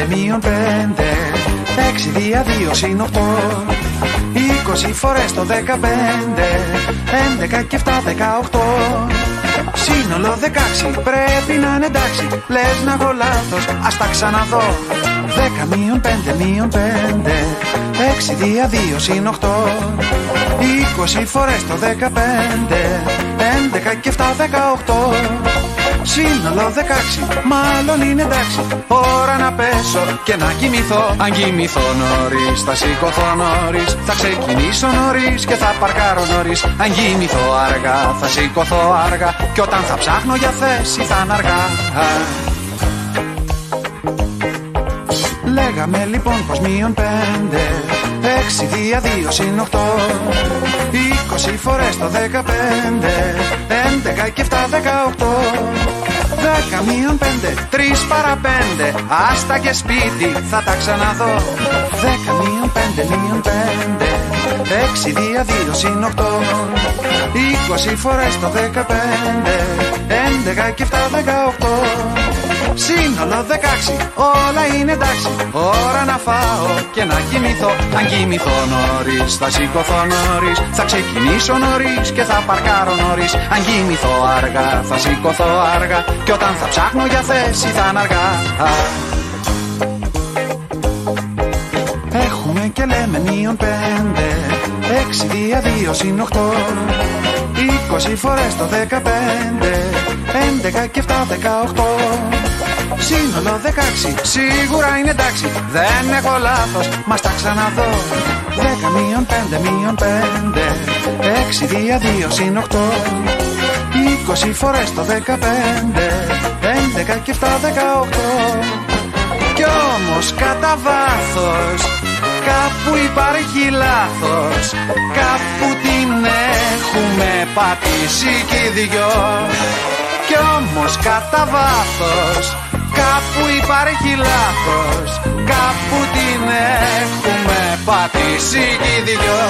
μείον 5. 6 δια 2 συν 8. 20 φορές το 15. 11 και 7 18. Σύνολο 16 πρέπει να είναι εντάξει. Λες να έχω λάθος, ας τα ξαναδώ. 10 μείον 5 μείον 5. 6 δια 2 συν 8. 20 φορές το 15. 11 και 7 18. Σύνολο 16, μάλλον είναι εντάξει. Ώρα να πέσω και να κοιμηθώ. Αν κοιμηθώ νωρίς, θα σηκωθώ νωρίς. Θα ξεκινήσω νωρίς και θα παρκάρω νωρίς. Αν κοιμηθώ αργά, θα σηκωθώ αργά. Και όταν θα ψάχνω για θέση θα είναι αργά. Λέγαμε λοιπόν πως μείον 5. 6 δια 2 συν 8. 20 φορές το 15. 11 και 7 18. 10 μείον 5, 3 παρά 5. Άστα και σπίτι, θα τα ξαναδώ. 10 μείον 5 μείον 5. 6 δια 2 συν 8. 20 φορές το 15. 11 και 7 18. Σύνολο 16, όλα είναι εντάξει. Ώρα να φάω και να κοιμηθώ. Αν κοιμηθώ νωρίς, θα σηκωθώ νωρίς. Θα ξεκινήσω νωρίς και θα παρκάρω νωρίς. Αν κοιμηθώ αργά, θα σηκωθώ αργά. Και όταν θα ψάχνω για θέση θα είναι αργά. Έχουμε και λέμε μείον 5. 6 δια 2 συν 8. 20 φορές το 15. 11 και 7 18. Σύνολο 16, σίγουρα είναι εντάξει. Δεν έχω λάθος, μας τα ξαναδώ. 10 μείον 5 μείον 5. 6 δια 2 συν 8. 20 φορές το 15. 11 και 7 18. Κι όμως κατά βάθος κάπου υπάρχει λάθος. Κάπου την έχουμε πατήσει κι οι δυο. Κι όμως κατά βάθος κάπου υπάρχει λάθος. Κάπου την έχουμε πατήσει κι οι δυο.